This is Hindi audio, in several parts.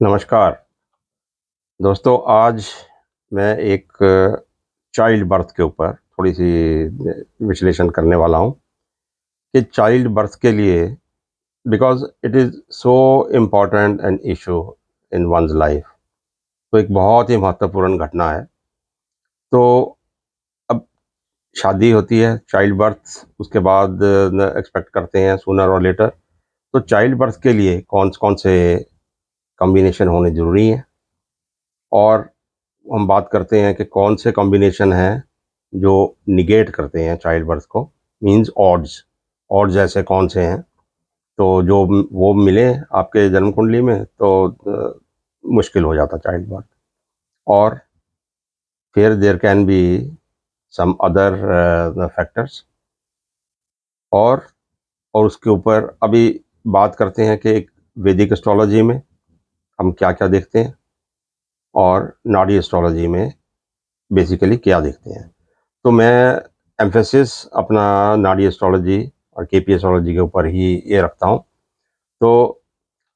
नमस्कार दोस्तों। आज मैं एक चाइल्ड बर्थ के ऊपर थोड़ी सी विश्लेषण करने वाला हूँ कि चाइल्ड बर्थ के लिए because it is so important an issue in one's life. तो एक बहुत ही महत्वपूर्ण घटना है। तो अब शादी होती है, चाइल्ड बर्थ उसके बाद एक्सपेक्ट करते हैं सूनर और लेटर। तो चाइल्ड बर्थ के लिए कौन कौन से कॉम्बिनेशन होने ज़रूरी हैं, और हम बात करते हैं कि कौन से कॉम्बिनेशन हैं जो निगेट करते हैं चाइल्ड बर्थ को, मींस ऑड्स। ऑड्स ऐसे कौन से हैं तो जो वो मिले आपके जन्म कुंडली में तो मुश्किल हो जाता चाइल्ड बर्थ। और फिर there can be some other factors. और उसके ऊपर अभी बात करते हैं कि एक वैदिक एस्ट्रोलॉजी में हम क्या क्या देखते हैं और नाड़ी एस्ट्रोलॉजी में बेसिकली क्या देखते हैं। तो मैं एम्फेसिस अपना नाड़ी एस्ट्रोलॉजी और केपी एस्ट्रोलॉजी के ऊपर ही ये रखता हूँ। तो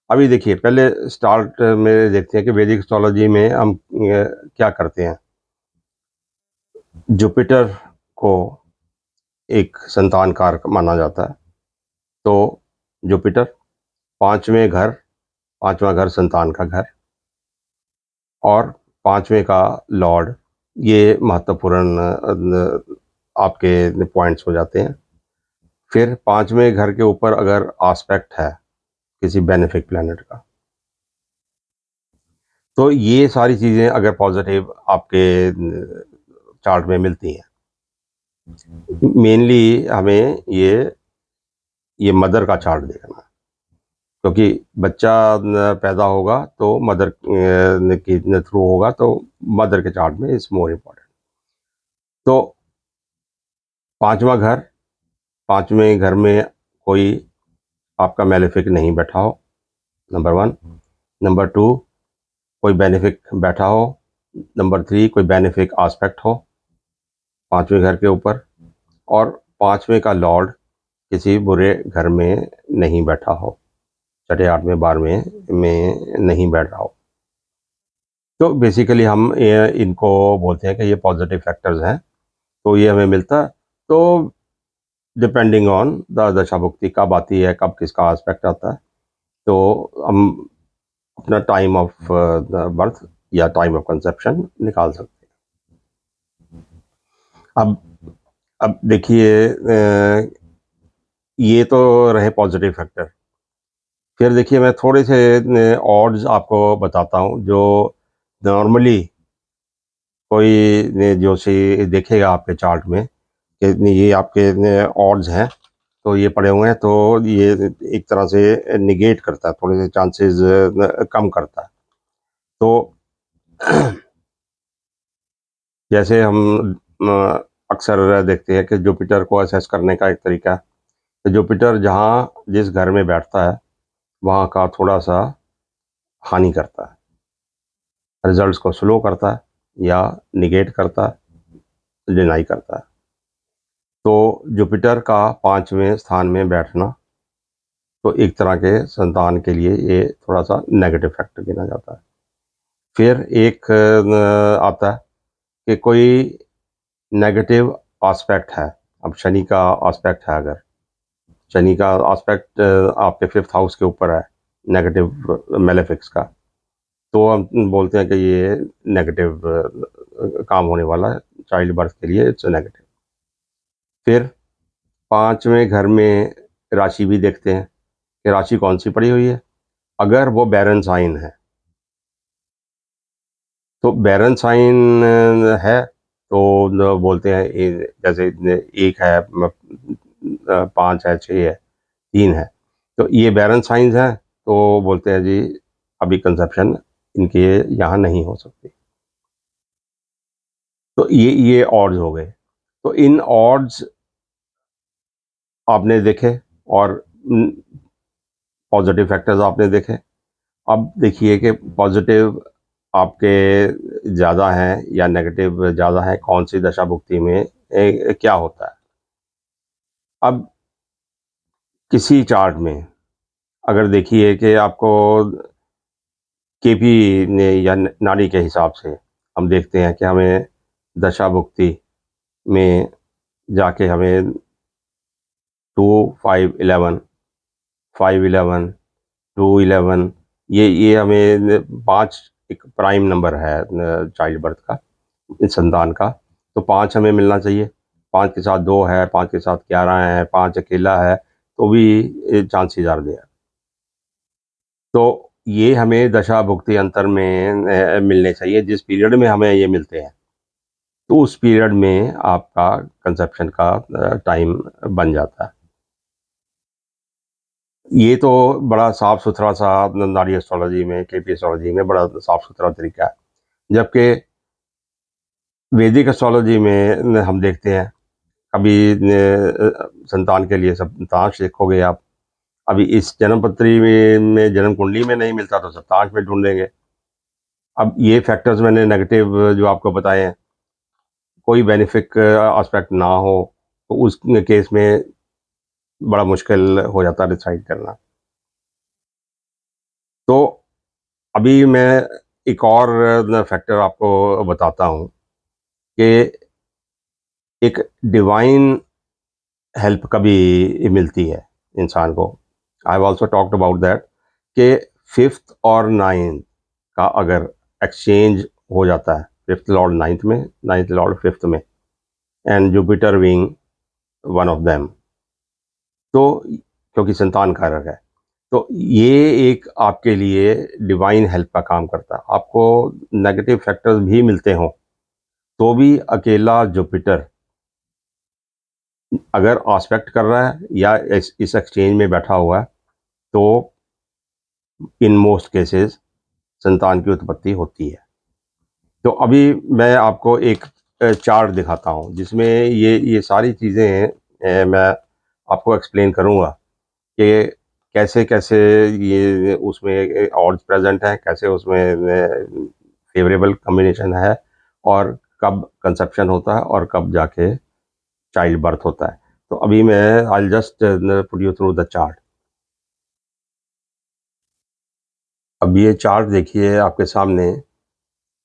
अभी देखिए, पहले स्टार्ट में देखते हैं कि वैदिक एस्ट्रोलॉजी में हम क्या करते हैं। जुपिटर को एक संतान कारक माना जाता है। तो जुपिटर पांचवें घर संतान का घर, और पांचवें का लॉर्ड, ये महत्वपूर्ण आपके पॉइंट्स हो जाते हैं। फिर पांचवें घर के ऊपर अगर आस्पेक्ट है किसी बेनिफिक प्लैनेट का, तो ये सारी चीज़ें अगर पॉजिटिव आपके चार्ट में मिलती हैं, मेनली हमें ये मदर का चार्ट देखना है। क्योंकि बच्चा पैदा होगा तो मदर के थ्रू होगा, तो मदर के चार्ट में इज मोर इम्पोर्टेंट। तो पांचवा घर, पांचवें घर में कोई आपका मेलेफिक नहीं बैठा हो, नंबर वन। नंबर टू, कोई बेनिफिक बैठा हो। नंबर थ्री, कोई बेनिफिक आस्पेक्ट हो पांचवें घर के ऊपर। और पांचवें का लॉर्ड किसी बुरे घर में नहीं बैठा हो, छठे आठवें बारहवें में नहीं बैठ रहा हो। तो बेसिकली हम इनको बोलते हैं कि ये पॉजिटिव फैक्टर्स हैं। तो ये हमें मिलता है। तो डिपेंडिंग ऑन द दशा भुक्ति कब आती है, कब किसका एस्पेक्ट आता है, तो हम अपना टाइम ऑफ बर्थ या टाइम ऑफ कंसेप्शन निकाल सकते हैं। अब देखिए, ये तो रहे पॉजिटिव फैक्टर। फिर देखिए, मैं थोड़े से ऑड्स आपको बताता हूँ जो नॉर्मली कोई जोशी देखेगा आपके चार्ट में कि ये आपके ऑड्स हैं, तो ये पड़े हुए हैं, तो ये एक तरह से निगेट करता है, थोड़े से चांसेस कम करता है। तो जैसे हम अक्सर देखते हैं कि जुपिटर को असेस करने का एक तरीका है, तो जुपिटर जहाँ जिस घर में बैठता है वहाँ का थोड़ा सा हानि करता है, रिजल्ट्स को स्लो करता है या निगेट करता है, डिनाई करता है। तो जुपिटर का पांचवें स्थान में बैठना तो एक तरह के संतान के लिए ये थोड़ा सा नेगेटिव फैक्टर गिना जाता है। फिर एक आता है कि कोई नेगेटिव एस्पेक्ट है। अब शनि का एस्पेक्ट है, अगर शनि का एस्पेक्ट आपके फिफ्थ हाउस के ऊपर है, नेगेटिव मेलेफिक्स का, तो हम बोलते हैं कि ये नेगेटिव काम होने वाला है, चाइल्ड बर्थ के लिए इट्स नेगेटिव। फिर पांचवें घर में राशि भी देखते हैं कि राशि कौन सी पड़ी हुई है। अगर वो बैरन साइन है, तो बैरन साइन है तो बोलते हैं जैसे एक है, पाँच है, छः है, तीन है, तो ये बैरन साइंस हैं, तो बोलते हैं जी अभी कंसेप्शन इनके यहाँ नहीं हो सकती। तो ये ऑड्स हो गए। तो इन ऑड्स आपने देखे, और पॉजिटिव फैक्टर्स आपने देखे। अब देखिए कि पॉजिटिव आपके ज़्यादा हैं या नेगेटिव ज़्यादा हैं, कौन सी दशा भुक्ति में क्या होता है। अब किसी चार्ट में अगर देखिए कि आपको केपी ने या नाड़ी के हिसाब से हम देखते हैं कि हमें दशा भुक्ति में जाके हमें 2 5 11 5 11 2 11 ये हमें 5 एक प्राइम नंबर है चाइल्ड बर्थ का, संतान का। तो 5 हमें मिलना चाहिए। 5 के साथ 2 है, 5 के साथ 11 है, 5 अकेला है, तो भी चांसेस आर देयर। तो ये हमें दशा भुक्ति अंतर में मिलने चाहिए, जिस पीरियड में हमें ये मिलते हैं तो उस पीरियड में आपका कंसेप्शन का टाइम बन जाता है। ये तो बड़ा साफ सुथरा सा नाड़ी एस्ट्रोलॉजी में, केपी एस्ट्रोलॉजी में बड़ा साफ सुथरा तरीका है। जबकि वैदिक एस्ट्रोलॉजी में हम देखते हैं, अभी संतान के लिए सप्तांश देखोगे आप, अभी इस जन्म पत्री में जन्म कुंडली में नहीं मिलता तो सप्तांश में ढूंढेंगे। अब ये फैक्टर्स मैंने नेगेटिव जो आपको बताए हैं, कोई बेनिफिक एस्पेक्ट ना हो तो उस केस में बड़ा मुश्किल हो जाता है डिसाइड करना। तो अभी मैं एक और फैक्टर आपको बताता हूँ कि एक डिवाइन हेल्प कभी मिलती है इंसान को। I have also talked about that कि 5th और 9th का अगर एक्सचेंज हो जाता है, 5th लॉर्ड 9th में, 9th लॉर्ड 5th में, and Jupiter being one of them, तो क्योंकि संतान कारक है, तो ये एक आपके लिए डिवाइन हेल्प का काम करता है। आपको नेगेटिव फैक्टर्स भी मिलते हों तो भी अकेला जुपिटर अगर आस्पेक्ट कर रहा है या इस एक्सचेंज में बैठा हुआ है तो इन मोस्ट केसेस संतान की उत्पत्ति होती है। तो अभी मैं आपको एक चार्ट दिखाता हूँ जिसमें ये सारी चीज़ें मैं आपको एक्सप्लेन करूँगा कि कैसे कैसे ये उसमें ऑड्स प्रेजेंट हैं, कैसे उसमें फेवरेबल कॉम्बिनेशन है, और कब कंसेप्शन होता है और कब जाके चाइल्ड बर्थ होता है। तो अभी मैं I just put you through the chart. अब ये चार्ट देखिए आपके सामने,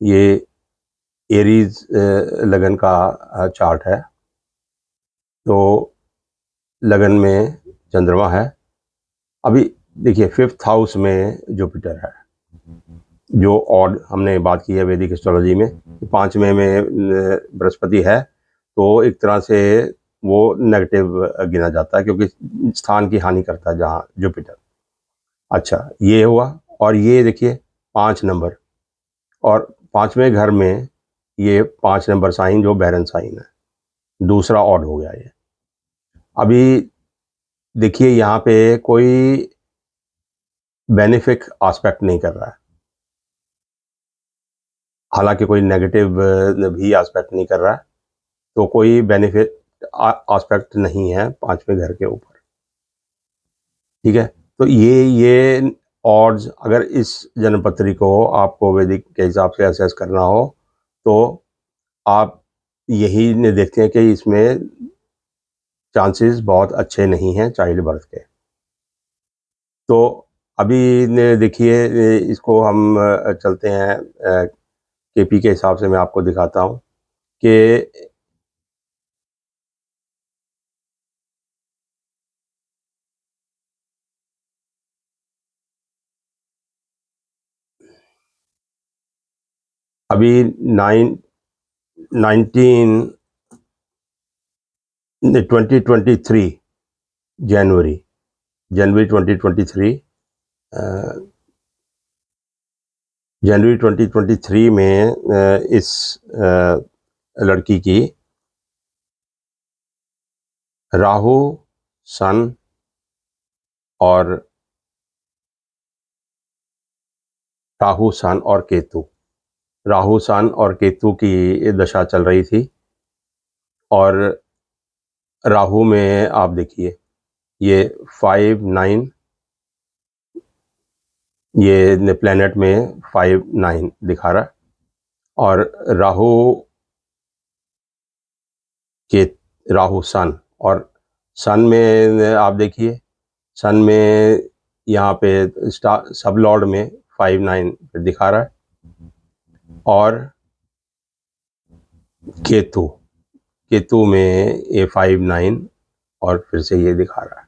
ये एरीज लगन का चार्ट है। तो लगन में चंद्रमा है। अभी देखिए 5th हाउस में जुपिटर है, जो ऑड हमने बात की है वैदिक एस्ट्रोलॉजी में, 5वें में बृहस्पति है, तो एक तरह से वो नेगेटिव गिना जाता है क्योंकि स्थान की हानि करता है जहाँ जुपिटर। अच्छा, ये हुआ। और ये देखिए 5 नंबर, और 5वें घर में ये 5 नंबर साइन जो बैरन साइन है, दूसरा ऑड हो गया ये। अभी देखिए यहाँ पे कोई बेनिफिक एस्पेक्ट नहीं कर रहा है, हालांकि कोई नेगेटिव भी एस्पेक्ट नहीं कर रहा है, तो कोई बेनिफिट एस्पेक्ट नहीं है 5वें घर के ऊपर। ठीक है, तो ये ऑड्स अगर इस जन्मपत्री को आपको वैदिक के हिसाब से असेस करना हो तो आप यही देखते हैं कि इसमें चांसेस बहुत अच्छे नहीं हैं चाइल्ड बर्थ के। तो अभी देखिए इसको हम चलते हैं केपी के हिसाब से मैं आपको दिखाता हूँ कि अभी 2023 जनवरी जनवरी 2023 जनवरी 2023 में इस लड़की की राहु, सन और केतु, राहु, सन और केतु की दशा चल रही थी। और राहु में आप देखिए ये 5 9, ये प्लेनेट में 5 9 दिखा रहा है। और राहु के राहु सन, और सन में आप देखिए, सन में यहाँ पे स्टार सब लॉर्ड में 59 दिखा रहा है, और केतु में ये 59 और फिर से ये दिखा रहा है।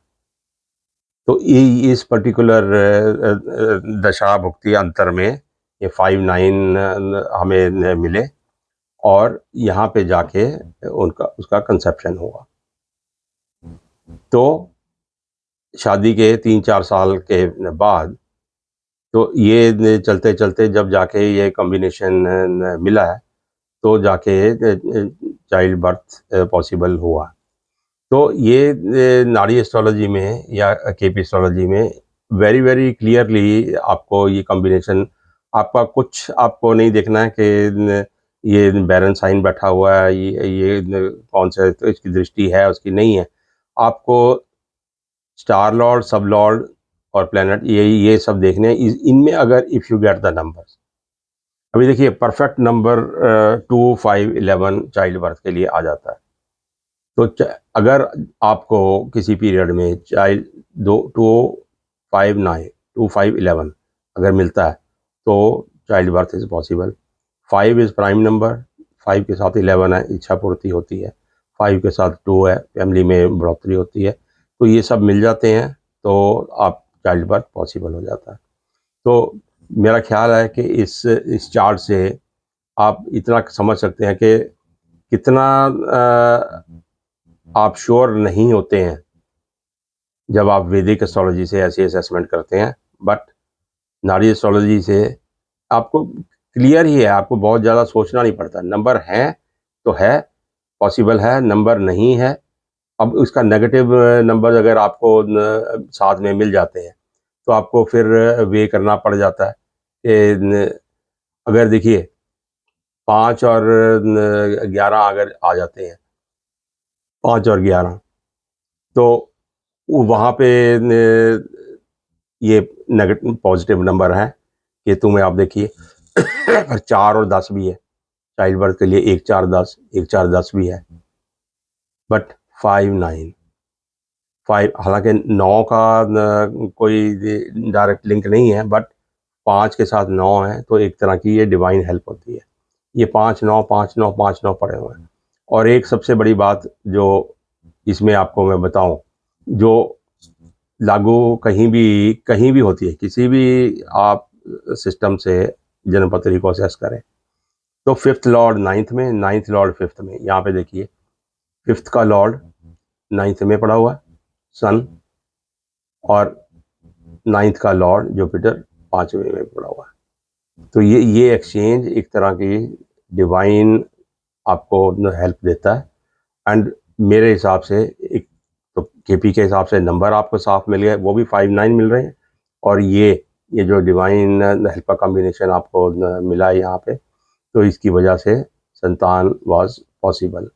तो ये इस पर्टिकुलर दशा भुक्ति अंतर में ये 59 हमें मिले, और यहाँ पे जाके उसका कंसेप्शन हुआ। तो शादी के 3-4 साल के बाद तो ये चलते चलते जब जाके ये कॉम्बिनेशन मिला है, तो जाके चाइल्ड बर्थ पॉसिबल हुआ। तो ये नाड़ी एस्ट्रोलॉजी में या केपी एस्ट्रोलॉजी में वेरी वेरी क्लियरली आपको ये कॉम्बिनेशन, कुछ आपको नहीं देखना है कि ये बैरन साइन बैठा हुआ है, ये कौन सा तो इसकी दृष्टि है उसकी नहीं है। आपको स्टार लॉर्ड, सब लॉर्ड और प्लैनेट ये सब देखने हैं। इनमें अगर if you get the numbers, अभी देखिए परफेक्ट नंबर 2, 5, 11 चाइल्ड बर्थ के लिए आ जाता है। तो अगर आपको किसी पीरियड में चाइल्ड 2, 5, 9, 2, 5, 11 अगर मिलता है तो child birth is possible. 5 is prime number, 5 के साथ 11 है, इच्छा पूर्ति होती है। 5 के साथ 2 है, फैमिली में बढ़ोतरी होती है। तो ये सब मिल जाते हैं तो आप चाइल्ड बर्थ पॉसिबल हो जाता है। तो मेरा ख्याल है कि इस चार्ट से आप इतना समझ सकते हैं कि कितना आप श्योर नहीं होते हैं जब आप वैदिक एस्ट्रोलॉजी से ऐसी असेसमेंट करते हैं, बट नाड़ी एस्ट्रोलॉजी से आपको क्लियर ही है, आपको बहुत ज़्यादा सोचना नहीं पड़ता। नंबर हैं तो है, पॉसिबल है, नंबर नहीं है। अब उसका नेगेटिव नंबर अगर आपको साथ में मिल जाते हैं तो आपको फिर वे करना पड़ जाता है कि अगर देखिए 5 और 11 अगर आ जाते हैं, 5 और 11, तो वहाँ पे ये नेगेटिव पॉजिटिव नंबर है। केतु में आप देखिए 4 और 10 भी है चाइल्ड बर्थ के लिए, 1, 4, 10, 1, 4, 10 भी है, बट 5, 9, 5 हालांकि 9 का कोई डायरेक्ट लिंक नहीं है, बट 5 के साथ 9 है तो एक तरह की ये डिवाइन हेल्प होती है। ये 5, 9, 5, 9, 5, 9 पड़े हुए हैं। और एक सबसे बड़ी बात जो इसमें आपको मैं बताऊं, जो लागू कहीं भी होती है, किसी भी आप सिस्टम से जन्मपत्री को असेस करें, तो 5th लॉर्ड 9th में, 9th लॉर्ड 5th में। यहाँ पे देखिए 5th का लॉर्ड 9th में पड़ा हुआ है, सन, और 9th का लॉर्ड जुपिटर 5वें में पड़ा हुआ है। तो ये एक्सचेंज एक तरह की डिवाइन आपको हेल्प देता है। एंड मेरे हिसाब से एक तो केपी के हिसाब से नंबर आपको साफ मिल गए, वो भी 5, 9 मिल रहे हैं, और ये जो डिवाइन हेल्प का कॉम्बिनेशन आपको मिला है यहाँ पे, तो इसकी वजह से संतान वाज पॉसिबल।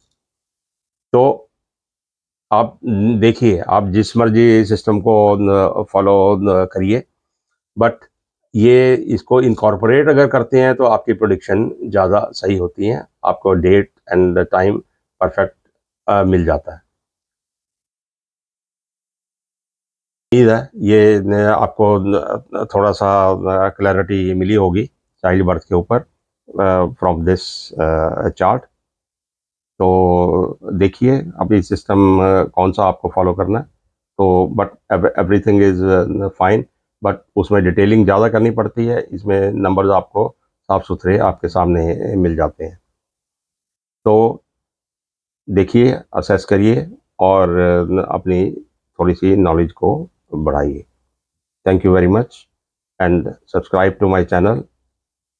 तो आप देखिए, आप जिस मर्जी सिस्टम को फॉलो करिए, बट ये इसको इनकॉर्पोरेट अगर करते हैं तो आपकी प्रोडिक्शन ज़्यादा सही होती हैं, आपको डेट एंड टाइम परफेक्ट मिल जाता है। उम्मीद है ये आपको थोड़ा सा क्लैरिटी मिली होगी चाइल्ड बर्थ के ऊपर फ्रॉम दिस चार्ट। तो देखिए अभी सिस्टम कौन सा आपको फॉलो करना है, तो but everything is fine, but उसमें डिटेलिंग ज़्यादा करनी पड़ती है। इसमें नंबर्स आपको साफ सुथरे आपके सामने मिल जाते हैं। तो देखिए, असेस करिए और अपनी थोड़ी सी नॉलेज को बढ़ाइए। Thank you very much, and subscribe to my channel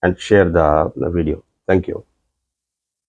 and share the video. Thank you.